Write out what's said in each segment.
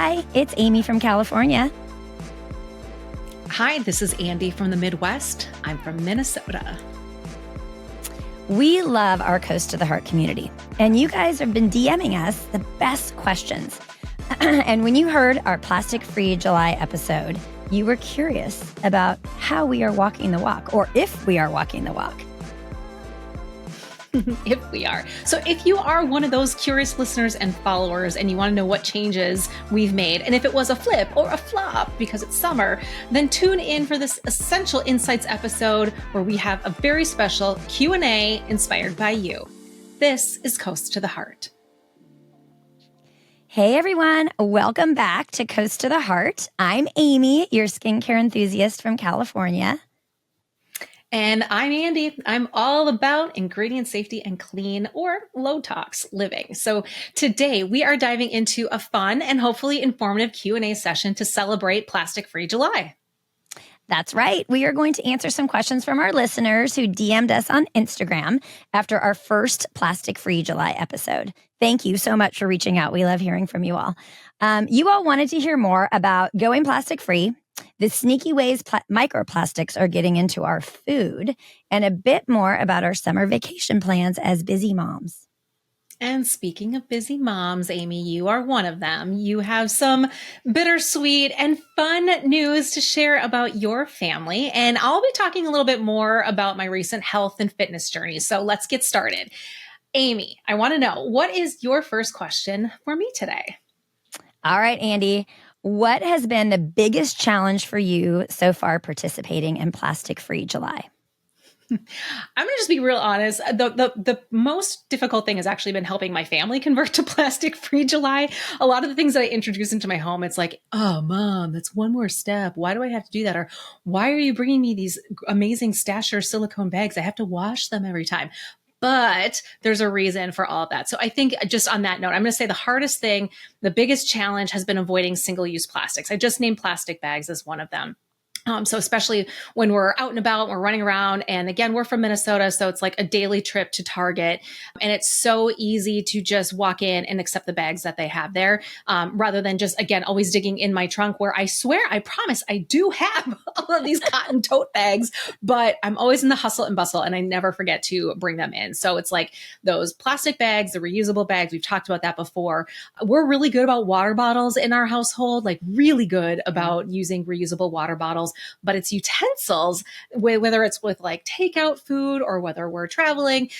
Hi, it's Amy from California. Hi, this is Andy from the Midwest. I'm from Minnesota. We love our Coast to the Heart community, and you guys have been DMing us the best questions. And when you heard our Plastic-Free July episode, you were curious about how we are walking the walk, or if we are walking the walk. If we are. So if you are one of those curious listeners and followers and you want to know what changes we've made, and if it was a flip or a flop because it's summer, then tune in for this Essential Insights episode where we have a very special Q&A inspired by you. This is Coast to the Heart. Hey everyone, welcome back to Coast to the Heart. I'm Amy, your skincare enthusiast from California. And I'm Andy. I'm all about ingredient safety and clean or low tox living. So today we are diving into a fun and hopefully informative Q&A session to celebrate Plastic-Free July. That's right. We are going to answer some questions from our listeners who DM'd us on Instagram after our first Plastic-Free July episode. Thank you so much for reaching out. We love hearing from you all. You all wanted to hear more about going plastic-free, the sneaky ways microplastics are getting into our food, and a bit more about our summer vacation plans as busy moms. And speaking of busy moms, Amy, you are one of them. You have some bittersweet and fun news to share about your family. And I'll be talking a little bit more about my recent health and fitness journey. So let's get started. Amy, I want to know, what is your first question for me today? All right, Andy. What has been the biggest challenge for you so far participating in Plastic-Free July? I'm going to just be real honest. The most difficult thing has actually been helping my family convert to Plastic-Free July. A lot of the things that I introduce into my home, it's like, oh, Mom, that's one more step. Why do I have to do that? Or why are you bringing me these amazing Stasher silicone bags? I have to wash them every time. But there's a reason for all of that. So I think just on that note, I'm going to say the hardest thing, the biggest challenge has been avoiding single-use plastics. I just named plastic bags as one of them. So especially when we're out and about, we're running around, and again, we're from Minnesota, so it's like a daily trip to Target, and it's so easy to just walk in and accept the bags that they have there, rather than just, again, always digging in my trunk where I swear, I promise I do have all of these cotton tote bags, but I'm always in the hustle and bustle, and I never forget to bring them in. So it's like those plastic bags, the reusable bags, we've talked about that before. We're really good about water bottles in our household, like really good about using reusable water bottles. But it's utensils, whether it's with like takeout food or whether we're traveling,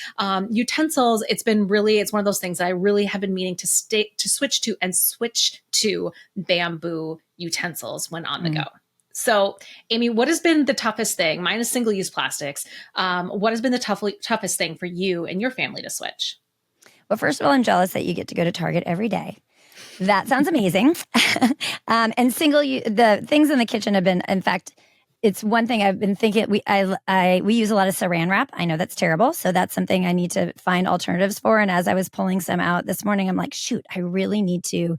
utensils, it's one of those things that I really have been meaning to switch to bamboo utensils when on the go. So, Amy, what has been the toughest thing? Mine is single-use plastics. What has been the toughest thing for you and your family to switch? Well, first of all, I'm jealous that you get to go to Target every day. That sounds amazing. And the things in the kitchen have been, in fact, it's one thing I've been thinking. We use a lot of saran wrap. I know that's terrible. So that's something I need to find alternatives for. And as I was pulling some out this morning, I'm like, shoot, I really need to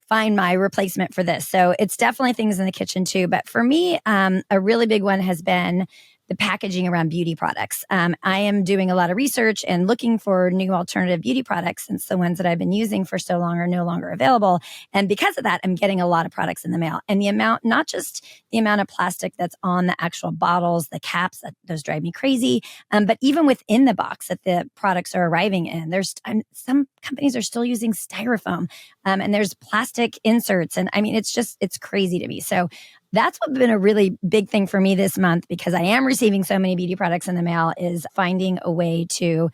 find my replacement for this. So it's definitely things in the kitchen too. But for me, a really big one has been the packaging around beauty products. I am doing a lot of research and looking for new alternative beauty products since the ones that I've been using for so long are no longer available. And because of that, I'm getting a lot of products in the mail. And the amount, not just the amount of plastic that's on the actual bottles, the caps, those drive me crazy. But even within the box that the products are arriving in, there's some companies are still using styrofoam, and there's plastic inserts. And I mean, it's crazy to me. So that's what's been a really big thing for me this month, because I am receiving so many beauty products in the mail, is finding a way to,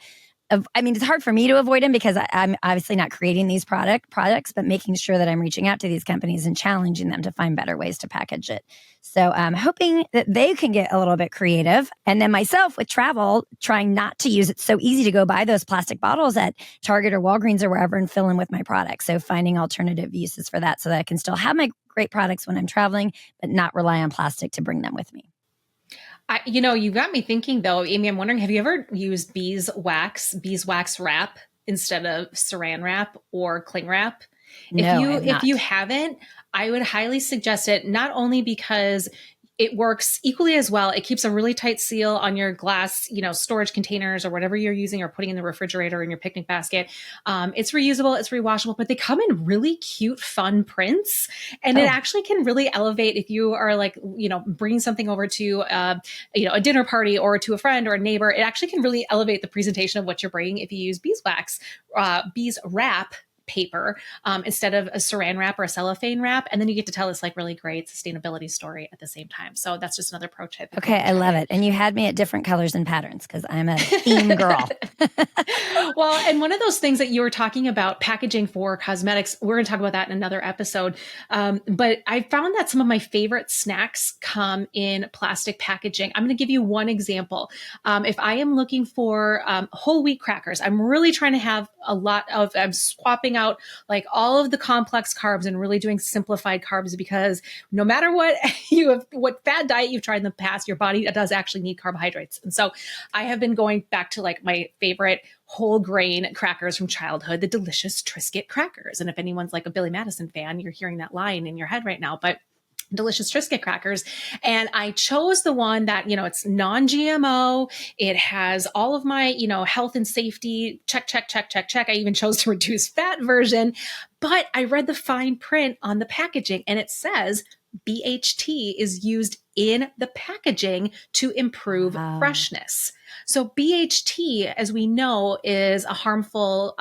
it's hard for me to avoid them because I'm obviously not creating these products, but making sure that I'm reaching out to these companies and challenging them to find better ways to package it. So I'm hoping that they can get a little bit creative. And then myself with travel, trying not to use it. So easy to go buy those plastic bottles at Target or Walgreens or wherever and fill in with my products. So finding alternative uses for that so that I can still have my great products when I'm traveling, but not rely on plastic to bring them with me. You got me thinking though, Amy, I'm wondering, have you ever used beeswax wrap instead of saran wrap or cling wrap? No, if you haven't, I would highly suggest it, not only because It works equally as well. It keeps a really tight seal on your glass, storage containers or whatever you're using or putting in the refrigerator or in your picnic basket. It's reusable, it's rewashable, but they come in really cute, fun prints. And it actually can really elevate if you are like, bringing something over to, a dinner party or to a friend or a neighbor. It actually can really elevate the presentation of what you're bringing if you use beeswax, beeswrap paper instead of a saran wrap or a cellophane wrap. And then you get to tell this like really great sustainability story at the same time. So that's just another pro tip. Okay, I love it. And you had me at different colors and patterns because I'm a theme girl. Well, and one of those things that you were talking about, packaging for cosmetics, we're going to talk about that in another episode. But I found that some of my favorite snacks come in plastic packaging. I'm going to give you one example. If I am looking for whole wheat crackers, I'm really trying to have I'm swapping out like all of the complex carbs and really doing simplified carbs, because no matter what fad diet you've tried in the past, your body does actually need carbohydrates. And so I have been going back to like my favorite whole grain crackers from childhood, the delicious Triscuit crackers. And if anyone's like a Billy Madison fan, you're hearing that line in your head right now, but delicious Triscuit crackers. And I chose the one that, it's non-GMO. It has all of my, health and safety, check, check, check, check, check. I even chose the reduced fat version, but I read the fine print on the packaging and it says BHT is used in the packaging to improve freshness. So BHT, as we know, is a harmful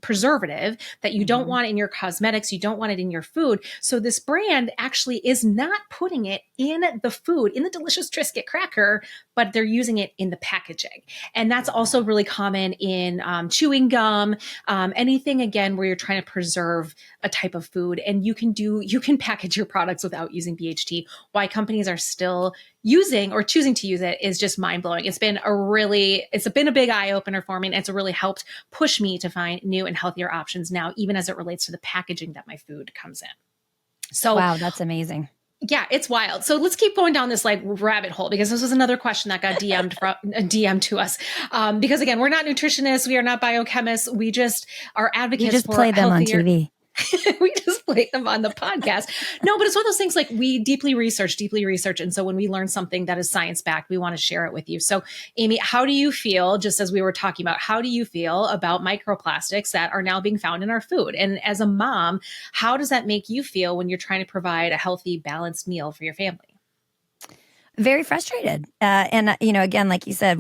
preservative that you don't want in your cosmetics. You don't want it in your food. So this brand actually is not putting it in the food, in the delicious Triscuit cracker, but they're using it in the packaging. And that's also really common in chewing gum, anything, again, where you're trying to preserve a type of food. And you can package your products without using BHT. Why companies are still using or choosing to use it is just mind blowing. It's been a big eye opener for me. And it's really helped push me to find new and healthier options now, even as it relates to the packaging that my food comes in. So wow, that's amazing. Yeah, it's wild. So let's keep going down this like rabbit hole, because this was another question that got DM'd to us. Because again, we're not nutritionists. We are not biochemists. We just are advocates. You just for play them healthier, on TV. We just play them on the podcast. No, but it's one of those things like we deeply research. And so when we learn something that is science-backed, we want to share it with you. So Amy, how do you feel, just as we were talking about, how do you feel about microplastics that are now being found in our food? And as a mom, how does that make you feel when you're trying to provide a healthy, balanced meal for your family? Very frustrated. And, again, like you said,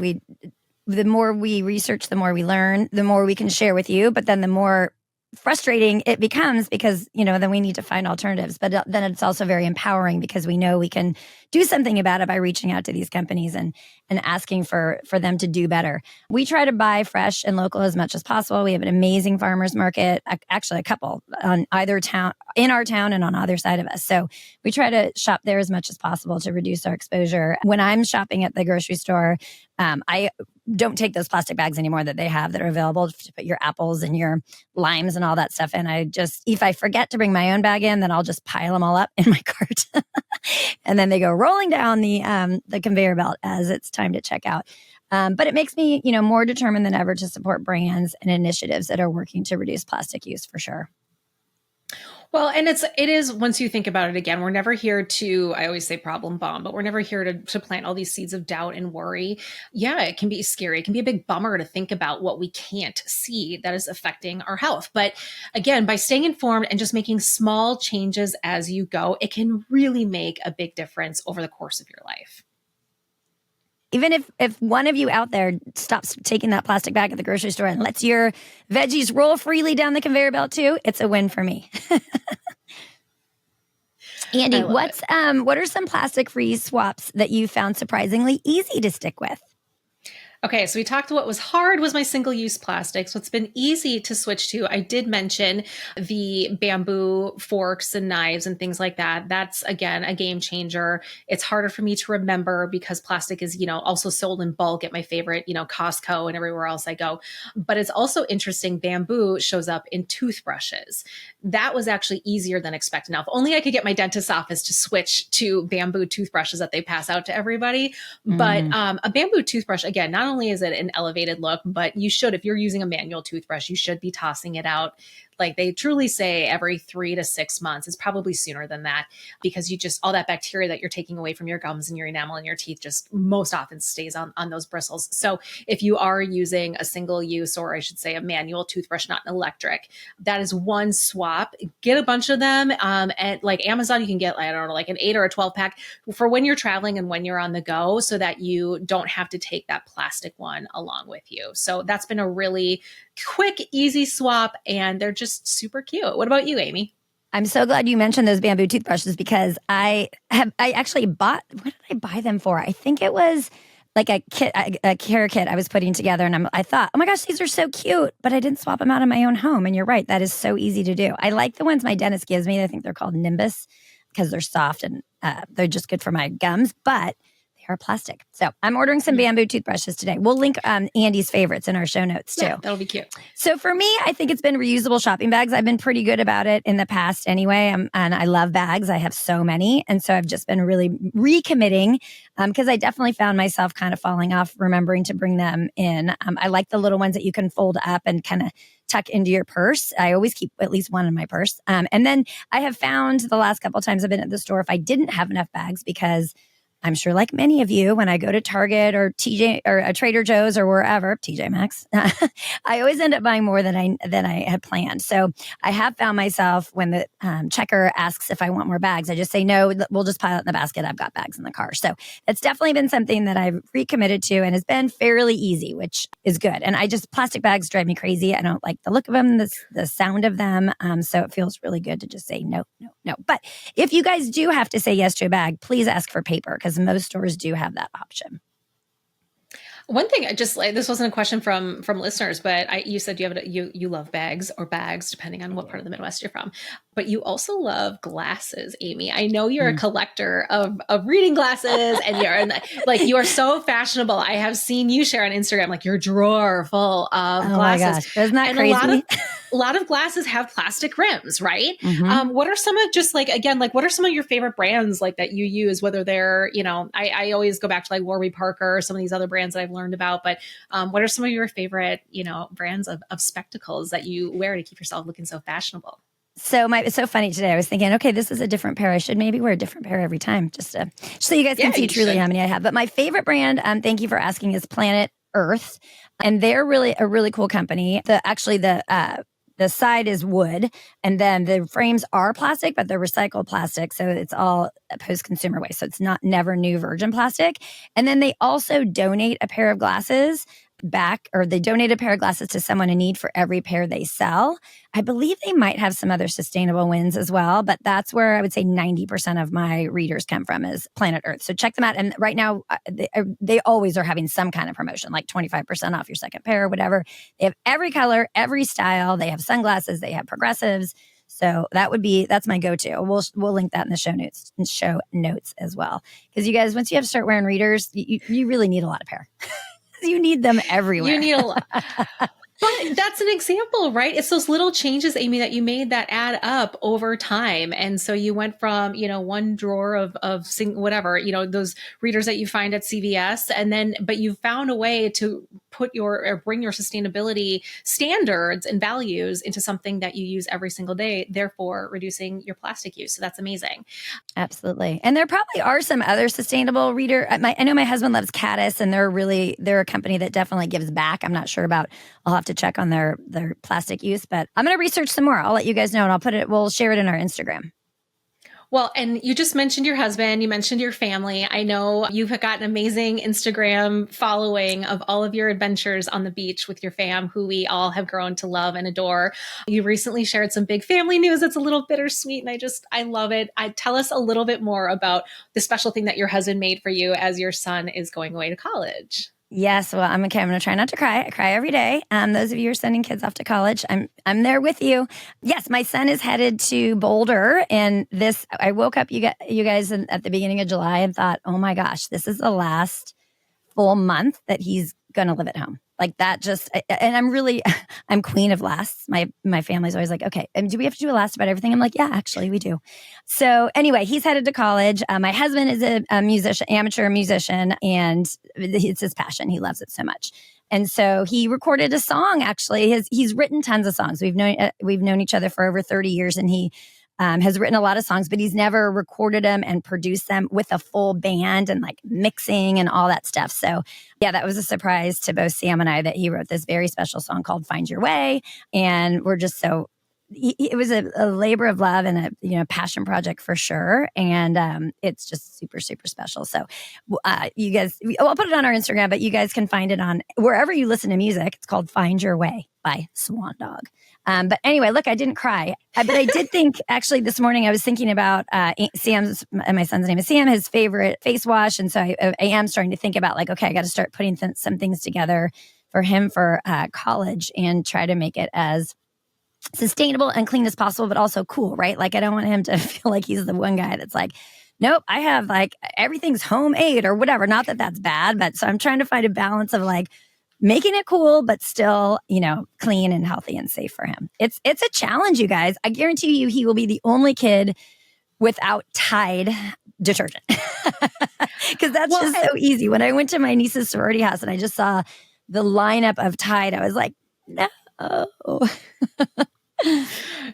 the more we research, the more we learn, the more we can share with you, but then the more frustrating it becomes, because then we need to find alternatives. But then it's also very empowering, because we know we can do something about it by reaching out to these companies and asking for them to do better. We try to buy fresh and local as much as possible. We have an amazing farmers market, actually a couple on either town, in our town and on either side of us. So we try to shop there as much as possible to reduce our exposure. When I'm shopping at the grocery store, I don't take those plastic bags anymore that they have that are available to put your apples and your limes and all that stuff in. If I forget to bring my own bag in, then I'll just pile them all up in my cart. And then they go rolling down the conveyor belt as it's time to check out. But it makes me, more determined than ever to support brands and initiatives that are working to reduce plastic use, for sure. Well, and it is, once you think about it again, we're never here to, I always say problem bomb, but we're never here to plant all these seeds of doubt and worry. Yeah, it can be scary. It can be a big bummer to think about what we can't see that is affecting our health. But again, by staying informed and just making small changes as you go, it can really make a big difference over the course of your life. Even if one of you out there stops taking that plastic bag at the grocery store and lets your veggies roll freely down the conveyor belt too, it's a win for me. Andy, what are some plastic-free swaps that you found surprisingly easy to stick with? Okay, so we talked what was hard was my single-use plastics. What's been easy to switch to, I did mention the bamboo forks and knives and things like that. That's, again, a game changer. It's harder for me to remember because plastic is, also sold in bulk at my favorite, Costco and everywhere else I go. But it's also interesting, bamboo shows up in toothbrushes. That was actually easier than expected. Now, if only I could get my dentist's office to switch to bamboo toothbrushes that they pass out to everybody. But a bamboo toothbrush, again, not only is it an elevated look, but you should, if you're using a manual toothbrush, you should be tossing it out Like they truly say every 3 to 6 months. It's probably sooner than that, because you just, all that bacteria that you're taking away from your gums and your enamel and your teeth just most often stays on those bristles. So if you are using a single use, or I should say a manual toothbrush, not an electric, that is one swap. Get a bunch of them. And like Amazon, you can get, I don't know, like an 8 or a 12 pack for when you're traveling and when you're on the go, so that you don't have to take that plastic one along with you. So that's been a really quick, easy swap, and they're just super cute. What about you, Amy? I'm so glad you mentioned those bamboo toothbrushes, because I actually bought, what did I buy them for? I think it was like a care kit I was putting together, and I thought, oh my gosh, these are so cute, but I didn't swap them out in my own home. And you're right, that is so easy to do. I like the ones my dentist gives me. I think they're called Nimbus, because they're soft and they're just good for my gums, but they are plastic. So I'm ordering some bamboo toothbrushes today. We'll link Andy's favorites in our show notes too. Yeah, that'll be cute. So for me, I think it's been reusable shopping bags. I've been pretty good about it in the past anyway. And I love bags. I have so many. And so I've just been really recommitting, because I definitely found myself kind of falling off remembering to bring them in. I like the little ones that you can fold up and kind of tuck into your purse. I always keep at least one in my purse. And then I have found the last couple of times I've been at the store, if I didn't have enough bags, because I'm sure like many of you, when I go to Target or TJ or a Trader Joe's or wherever, TJ Maxx, I always end up buying more than I had planned. So I have found myself, when the checker asks if I want more bags, I just say, no, we'll just pile it in the basket. I've got bags in the car. So it's definitely been something that I've recommitted to, and has been fairly easy, which is good. And plastic bags drive me crazy. I don't like the look of them, the sound of them. So it feels really good to just say no, no, no. But if you guys do have to say yes to a bag, please ask for paper, because most stores do have that option. One thing, I just like, this wasn't a question from listeners, but you said you love bags, or bags, depending on what part of the Midwest you're from. But you also love glasses, Amy. I know you're a collector of reading glasses, and you are so fashionable. I have seen you share on Instagram like your drawer full of glasses. My gosh, isn't that crazy? A lot of glasses have plastic rims, right? Mm-hmm. What are some of, just like, again, like what are some of your favorite brands like that you use? Whether they're, I always go back to like Warby Parker or some of these other brands that I've learned about. But what are some of your favorite, brands of spectacles that you wear to keep yourself looking so fashionable? So it's so funny today. I was thinking, okay, this is a different pair. I should maybe wear a different pair every time, just so you guys can see truly how many I have. But my favorite brand, thank you for asking, is Planet Earth, and they're really a really cool company. The side is wood, and then the frames are plastic, but they're recycled plastic. So it's all post-consumer waste. So it's never new virgin plastic. And then they also donate a pair of glasses back, or they donate a pair of glasses to someone in need for every pair they sell. I believe they might have some other sustainable wins as well, but that's where I would say 90% of my readers come from, is Planet Earth. So check them out. And right now, they always are having some kind of promotion, like 25% off your second pair or whatever. They have every color, every style. They have sunglasses. They have progressives. So that's my go-to. We'll link that in the show notes as well. Because you guys, once you have to start wearing readers, you really need a lot of pair. You need them everywhere. You need a lot. But that's an example, right? It's those little changes, Amy, that you made that add up over time. And so you went from, one drawer of whatever, those readers that you find at CVS, but you found a way to bring your sustainability standards and values into something that you use every single day, therefore reducing your plastic use. So that's amazing. Absolutely. And there probably are some other sustainable reader. I know my husband loves Caddis, and they're a company that definitely gives back. I'm not sure about, I'll have to check on their plastic use, but I'm going to research some more. I'll let you guys know, and we'll share it in our Instagram. Well, and you just mentioned your husband, you mentioned your family. I know you've got an amazing Instagram following of all of your adventures on the beach with your fam, who we all have grown to love and adore. You recently shared some big family news that's a little bittersweet, and I love it. Tell us a little bit more about the special thing that your husband made for you as your son is going away to college. Yes, well, I'm okay. I'm going to try not to cry. I cry every day. Those of you who are sending kids off to college, I'm there with you. Yes, my son is headed to Boulder, and I woke up, you guys, at the beginning of July, and thought, oh my gosh, this is the last full month that he's going to live at home. Like that and I'm queen of lasts. My family's always like, okay, and do we have to do a last about everything? I'm like, yeah, actually we do. So anyway, he's headed to college. My husband is a musician, amateur musician, and it's his passion. He loves it so much. And so he recorded a song. Actually, he's written tons of songs. We've known each other for over 30 years, and he has written a lot of songs, but he's never recorded them and produced them with a full band and like mixing and all that stuff. So yeah, that was a surprise to both Sam and I that he wrote this very special song called "Find Your Way," and we're just so. It was a labor of love and a passion project for sure, and it's just super super special. So you guys, I'll put it on our Instagram, but you guys can find it on wherever you listen to music. It's called "Find Your Way" by Swan Dog. But anyway, look, I didn't cry, but I did think actually this morning I was thinking about Sam's, my son's name is Sam, his favorite face wash, and so I am starting to think about like, okay, I got to start putting some things together for him for college and try to make it as sustainable and clean as possible, but also cool, right? Like I don't want him to feel like he's the one guy that's like, nope, I have like everything's homemade or whatever. Not that that's bad, but so I'm trying to find a balance of like making it cool, but still, clean and healthy and safe for him. It's a challenge, you guys. I guarantee you, he will be the only kid without Tide detergent because that's just so easy. When I went to my niece's sorority house and I just saw the lineup of Tide, I was like, no.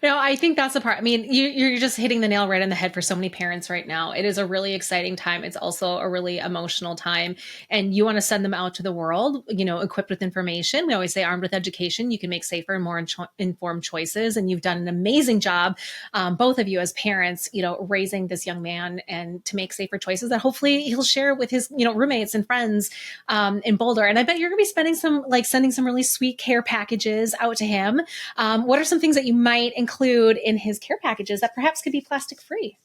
No, I think that's the part. I mean, you're just hitting the nail right on the head for so many parents right now. It is a really exciting time. It's also a really emotional time, and you want to send them out to the world, equipped with information. We always say armed with education, you can make safer and more informed choices. And you've done an amazing job, both of you as parents, raising this young man and to make safer choices that hopefully he'll share with his, roommates and friends in Boulder. And I bet you're going to be sending some really sweet care packages out to him. What are some things that you might include in his care packages that perhaps could be plastic free?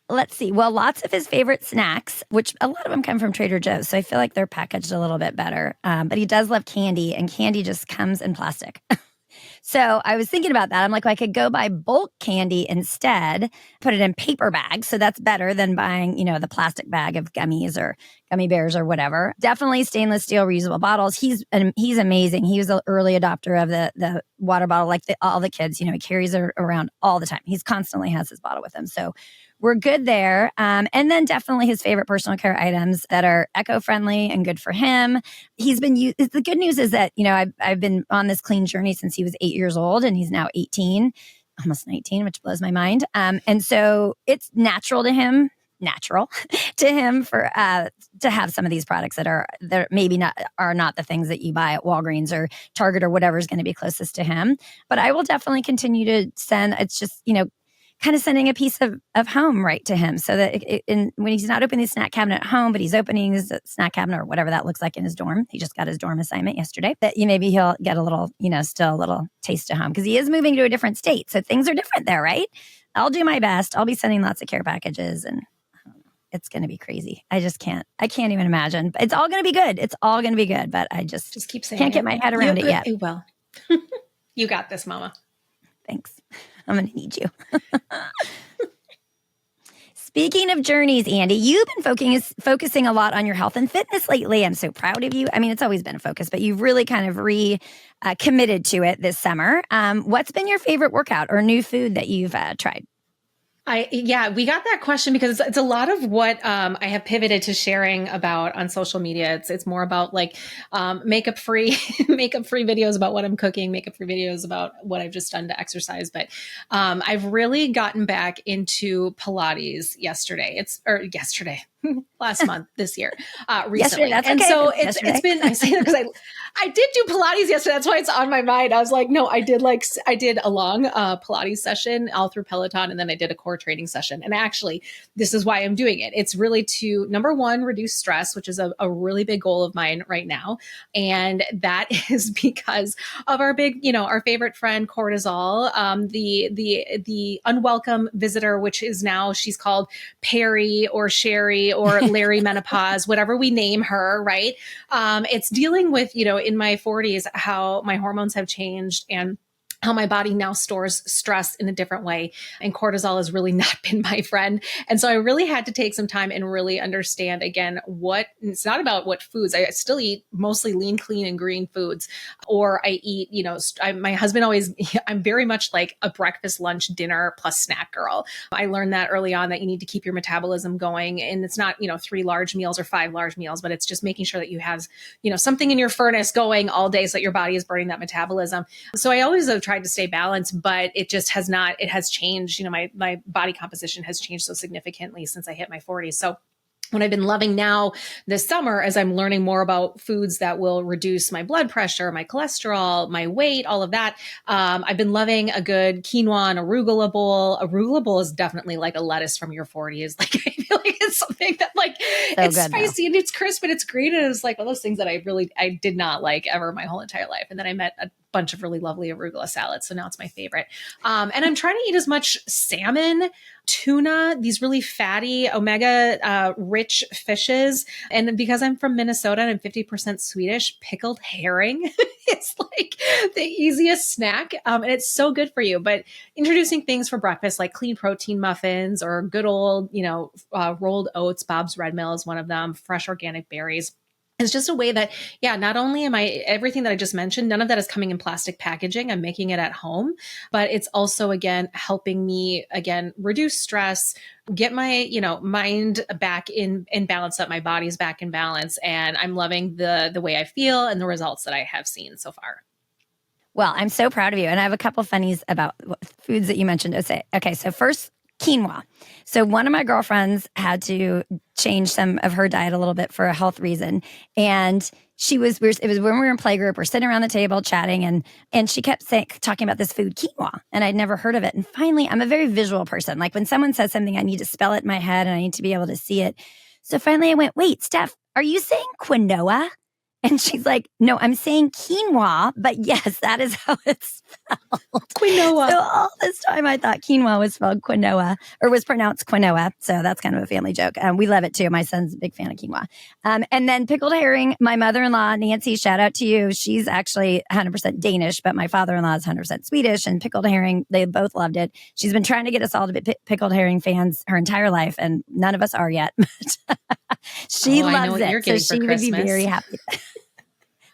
Let's see. Well, lots of his favorite snacks, which a lot of them come from Trader Joe's. So I feel like they're packaged a little bit better. But he does love candy, and candy just comes in plastic. So I was thinking about that. I'm like, well, I could go buy bulk candy instead, put it in paper bags. So that's better than buying, the plastic bag of gummies or gummy bears or whatever. Definitely stainless steel reusable bottles. He's amazing. He was an early adopter of the water bottle, like all the kids, he carries it around all the time. He's constantly has his bottle with him. So we're good there. And then definitely his favorite personal care items that are eco-friendly and good for him. The good news is that, I've been on this clean journey since he was 8 years old, and he's now 18, almost 19, which blows my mind. And so it's natural to him for to have some of these products that are maybe not the things that you buy at Walgreens or Target or whatever is going to be closest to him. But I will definitely continue to send. It's just kind of sending a piece of home right to him, so that when he's not opening the snack cabinet at home, but he's opening his snack cabinet or whatever that looks like in his dorm. He just got his dorm assignment yesterday. That maybe he'll get a little, still a little taste of home because he is moving to a different state, so things are different there, right? I'll do my best. I'll be sending lots of care packages, and it's going to be crazy. I can't even imagine. But it's all going to be good. It's all going to be good. But I just keep saying can't get my head around it yet. It will. You got this, Mama. Thanks. I'm going to need you. Speaking of journeys, Andy, you've been focusing a lot on your health and fitness lately. I'm so proud of you. I mean, it's always been a focus, but you've really kind of committed to it this summer. What's been your favorite workout or new food that you've tried? We got that question because it's a lot of what I have pivoted to sharing about on social media. It's more about like makeup free videos about what I'm cooking, makeup free videos about what I've just done to exercise. But I've really gotten back into Pilates last month, this year, recently. That's and okay. So it's been, I say that because I did do Pilates yesterday. That's why it's on my mind. I was like, no, I did a long Pilates session all through Peloton. And then I did a core training session. And actually, this is why I'm doing it. It's really to, number one, reduce stress, which is a really big goal of mine right now. And that is because of our our favorite friend, cortisol, the unwelcome visitor, which is now she's called Perry or Sherry or Larry menopause, whatever we name her, right? It's dealing with, in my 40s, how my hormones have changed and how my body now stores stress in a different way. And cortisol has really not been my friend. And so I really had to take some time and really understand again, it's not about what foods. I still eat mostly lean, clean, and green foods, or I eat, my husband always, I'm very much like a breakfast, lunch, dinner plus snack girl. I learned that early on that you need to keep your metabolism going. And it's not, 3 large meals or 5 large meals, but it's just making sure that you have, something in your furnace going all day so that your body is burning that metabolism. So I always have tried to stay balanced, but it just has not, it has changed. My body composition has changed so significantly since I hit my 40s. So what I've been loving now this summer, as I'm learning more about foods that will reduce my blood pressure, my cholesterol, my weight, all of that, I've been loving a good quinoa and arugula bowl. Arugula bowl is definitely like a lettuce from your 40s. Like I feel like it's something that like So it's good, spicy and it's crisp and it's green and it's like one of those things that I did not like ever my whole entire life. And then I met a bunch of really lovely arugula salads, so now it's my favorite. And I'm trying to eat as much salmon, tuna, these really fatty omega rich fishes. And because I'm from Minnesota and I'm 50% Swedish, pickled herring is like the easiest snack. And it's so good for you. But introducing things for breakfast like clean protein muffins or good old, rolled oats, Bob's Red Mill is one of them, fresh organic berries. It's just a way that, not only am I, everything that I just mentioned, none of that is coming in plastic packaging. I'm making it at home, but it's also, again, helping me, reduce stress, get my, mind back in balance, that my body's back in balance. And I'm loving the way I feel and the results that I have seen so far. Well, I'm so proud of you. And I have a couple funnies about foods that you mentioned. Okay, so first, quinoa. So one of my girlfriends had to change some of her diet a little bit for a health reason. And it was when we were in playgroup, we're sitting around the table chatting, and she kept talking about this food, quinoa. And I'd never heard of it. And finally, I'm a very visual person. Like when someone says something, I need to spell it in my head and I need to be able to see it. So finally I went, wait, Steph, are you saying quinoa? And she's like, no, I'm saying quinoa, but yes, that is how it's spelled. Quinoa. So all this time I thought quinoa was spelled quinoa or was pronounced quinoa. So that's kind of a family joke. We love it too. My son's a big fan of quinoa. And then pickled herring, my mother-in-law, Nancy, shout out to you. She's actually 100% Danish, but my father-in-law is 100% Swedish, and pickled herring, they both loved it. She's been trying to get us all to be pickled herring fans her entire life, and none of us are yet. She loves it. So she would be very happy.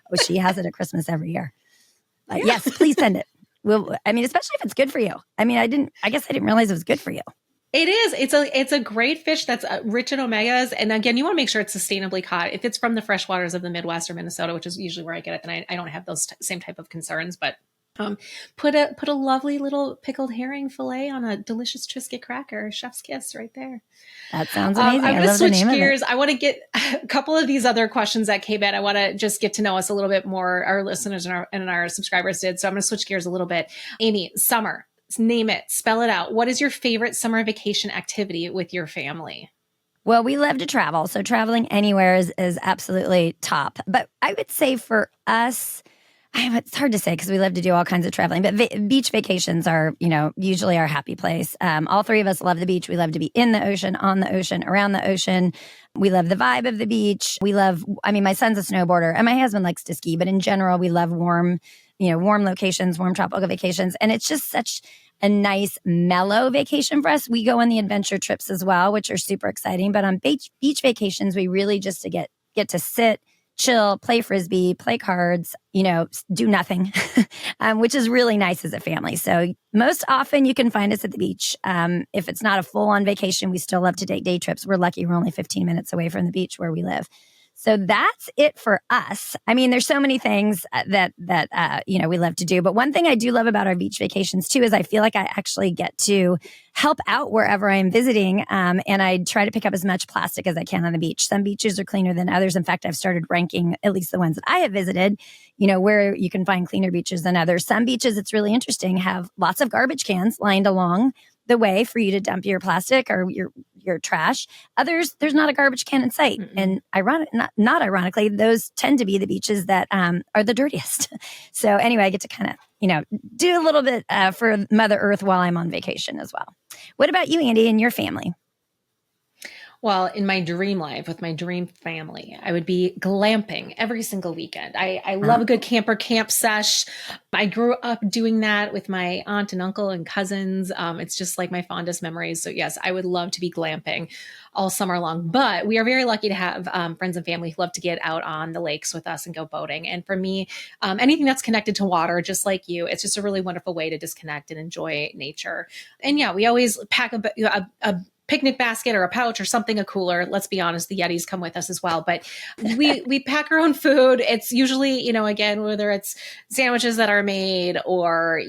Oh, she has it at Christmas every year. But yes, please send it. Especially if it's good for you. I guess I didn't realize it was good for you. It is. It's a great fish that's rich in omegas. And again, you want to make sure it's sustainably caught. If it's from the freshwaters of the Midwest or Minnesota, which is usually where I get it, then I don't have those same type of concerns. But put a lovely little pickled herring fillet on a delicious Triscuit cracker. Chef's kiss right there. That sounds amazing. I'm going to switch gears. I want to get a couple of these other questions that came in. I want to just get to know us a little bit more. Our listeners and our subscribers did. So I'm going to switch gears a little bit. Amy, summer, name it, spell it out. What is your favorite summer vacation activity with your family? Well, we love to travel. So traveling anywhere is absolutely top. But I would say for us, it's hard to say because we love to do all kinds of traveling, but beach vacations are, usually our happy place. All three of us love the beach. We love to be in the ocean, on the ocean, around the ocean. We love the vibe of the beach. My son's a snowboarder and my husband likes to ski, but in general, we love warm locations, warm tropical vacations. And it's just such a nice, mellow vacation for us. We go on the adventure trips as well, which are super exciting. But on beach vacations, we really just get to sit, chill, play Frisbee, play cards, do nothing, which is really nice as a family. So most often you can find us at the beach. If it's not a full-on vacation, we still love to take day trips. We're lucky we're only 15 minutes away from the beach where we live. So that's it for us. There's so many things that we love to do. But one thing I do love about our beach vacations too is I feel like I actually get to help out wherever I'm visiting. And I try to pick up as much plastic as I can on the beach. Some beaches are cleaner than others. In fact, I've started ranking at least the ones that I have visited, where you can find cleaner beaches than others. Some beaches, it's really interesting, have lots of garbage cans lined along the way for you to dump your plastic or your trash. Others, there's not a garbage can in sight. And not ironically, those tend to be the beaches that are the dirtiest. So anyway, I get to kind of, do a little bit for Mother Earth while I'm on vacation as well. What about you, Andy, and your family? Well, in my dream life with my dream family, I would be glamping every single weekend. I love a good Oh, camper camp sesh. I grew up doing that with my aunt and uncle and cousins. It's just like my fondest memories. So, yes, I would love to be glamping all summer long. But we are very lucky to have friends and family who love to get out on the lakes with us and go boating. And for me, anything that's connected to water, just like you, it's just a really wonderful way to disconnect and enjoy nature. And yeah, we always pack a picnic basket or a pouch or something, a cooler. Let's be honest, the Yetis come with us as well. But we pack our own food. It's usually, again, whether it's sandwiches that are made or,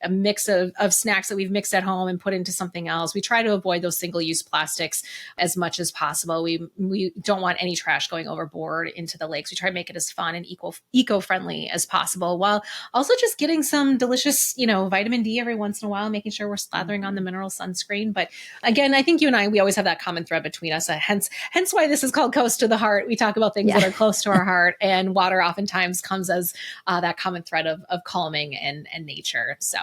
a mix of snacks that we've mixed at home and put into something else. We try to avoid those single-use plastics as much as possible. We don't want any trash going overboard into the lakes. We try to make it as fun and eco-friendly as possible, while also just getting some delicious, vitamin D every once in a while, making sure we're slathering on the mineral sunscreen. But again, I think you and I, we always have that common thread between us. Hence why this is called Coast to the Heart. We talk about things yeah. that are close to our heart, and water oftentimes comes as that common thread of calming and nature. So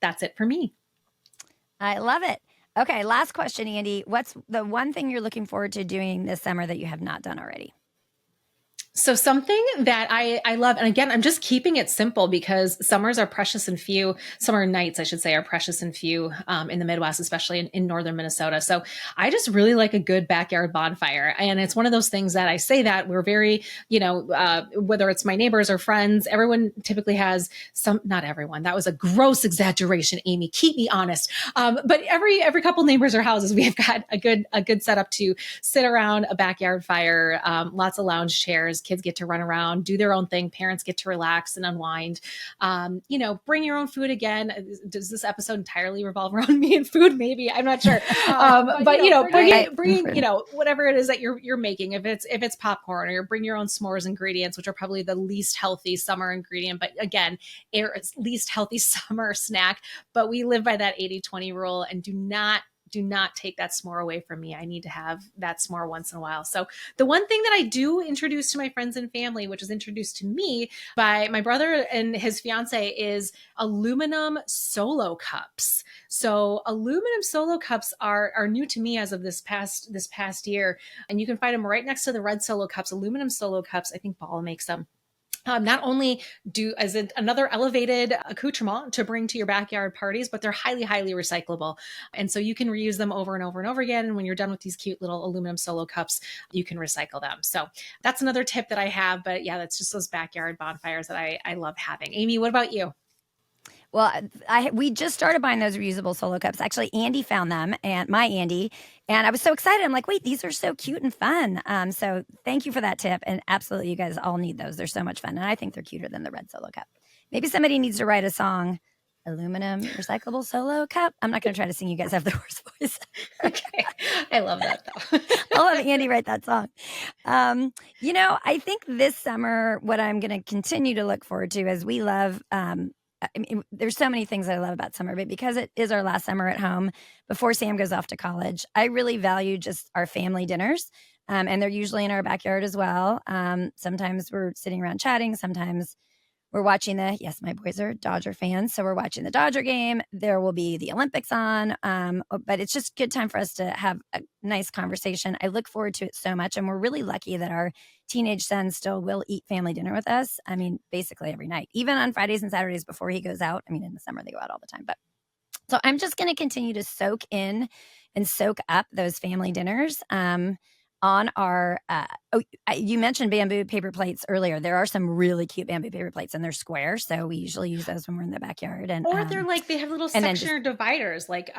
that's it for me. I love it. Okay, last question, Andy. What's the one thing you're looking forward to doing this summer that you have not done already? So something that I love, and again, I'm just keeping it simple because summers are precious and few. Summer nights, I should say, are precious and few in the Midwest, especially in northern Minnesota. So I just really like a good backyard bonfire. And it's one of those things that I say that we're very, whether it's my neighbors or friends, everyone typically has not everyone. That was a gross exaggeration, Amy. Keep me honest. But every couple neighbors or houses, we've got a good setup to sit around a backyard fire, lots of lounge chairs. Kids get to run around, do their own thing. Parents get to relax and unwind. Bring your own food again. Does this episode entirely revolve around me and food? Maybe, I'm not sure. Bringing whatever it is that you're making. If it's popcorn, or you bring your own s'mores ingredients, which are probably the least healthy summer ingredient, but again, least healthy summer snack. But we live by that 80-20 rule, and do not take that s'more away from me. I need to have that s'more once in a while. So the one thing that I do introduce to my friends and family, which is introduced to me by my brother and his fiance, is aluminum solo cups. So aluminum solo cups are new to me as of this past year. And you can find them right next to the red solo cups, aluminum solo cups. I think Ball makes them. Not only as another elevated accoutrement to bring to your backyard parties, but they're highly, highly recyclable. And so you can reuse them over and over and over again. And when you're done with these cute little aluminum solo cups, you can recycle them. So that's another tip that I have. But yeah, that's just those backyard bonfires that I love having. Amy, what about you? Well, we just started buying those reusable solo cups. Actually, Andy found them, and my Andy, and I was so excited. I'm like, wait, these are so cute and fun. So thank you for that tip, and absolutely, you guys all need those. They're so much fun, and I think they're cuter than the red solo cup. Maybe somebody needs to write a song, aluminum recyclable solo cup. I'm not going to try to sing. You guys have the worst voice. Okay, I love that though. I'll have Andy write that song. I think this summer, what I'm going to continue to look forward to is we love. There's so many things I love about summer, but because it is our last summer at home before Sam goes off to college, I really value just our family dinners. And they're usually in our backyard as well. Sometimes we're sitting around chatting. Sometimes we're watching yes, my boys are Dodger fans. So we're watching the Dodger game. There will be the Olympics on. But it's just a good time for us to have a nice conversation. I look forward to it so much. And we're really lucky that our teenage son still will eat family dinner with us. I mean, basically every night, even on Fridays and Saturdays before he goes out. I mean, in the summer, they go out all the time. But so I'm just going to continue to soak in and soak up those family dinners. On our, you mentioned bamboo paper plates earlier. There are some really cute bamboo paper plates, and they're square. So we usually use those when we're in the backyard. And or they're they have little sectioner dividers, like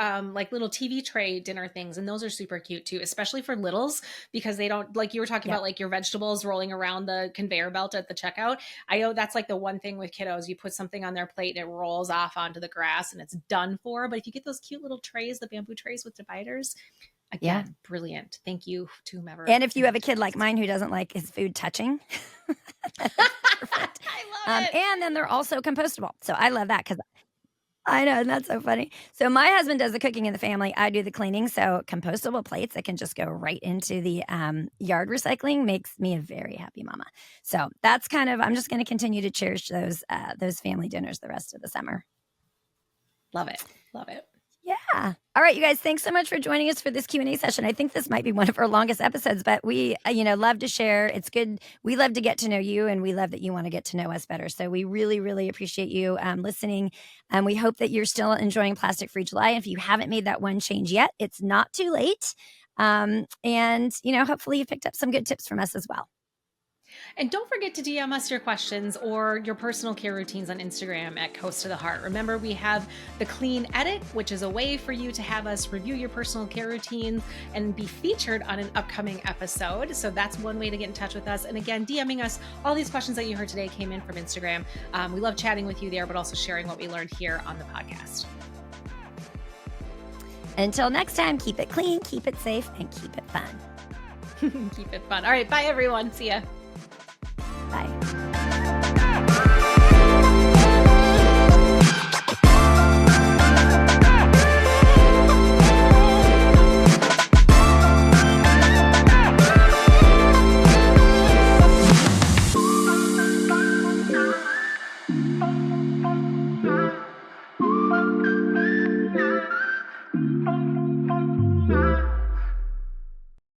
little TV tray dinner things, and those are super cute too, especially for littles, because they don't, like you were talking about, like your vegetables rolling around the conveyor belt at the checkout. I know that's like the one thing with kiddos. You put something on their plate and it rolls off onto the grass and it's done for. But if you get those cute little trays, the bamboo trays with dividers. Again, brilliant. Thank you to whomever. And if you have a kid like mine who doesn't like his food touching, perfect. I love it. And then they're also compostable. So I love that because I know, and that's so funny. So my husband does the cooking in the family. I do the cleaning. So compostable plates that can just go right into the yard recycling makes me a very happy mama. So that's I'm just going to continue to cherish those family dinners the rest of the summer. Love it. Love it. Yeah. All right, you guys, thanks so much for joining us for this Q&A session. I think this might be one of our longest episodes, but we, love to share. It's good. We love to get to know you, and we love that you want to get to know us better. So we really, really appreciate you listening. And we hope that you're still enjoying Plastic Free July. If you haven't made that one change yet, it's not too late. And hopefully you picked up some good tips from us as well. And don't forget to DM us your questions or your personal care routines on Instagram at Coast to the Heart. Remember, we have the Clean Edit, which is a way for you to have us review your personal care routines and be featured on an upcoming episode. So that's one way to get in touch with us. And again, DMing us. All these questions that you heard today came in from Instagram. We love chatting with you there, but also sharing what we learned here on the podcast. Until next time, keep it clean, keep it safe, and keep it fun. Keep it fun. All right. Bye, everyone. See ya. Bye.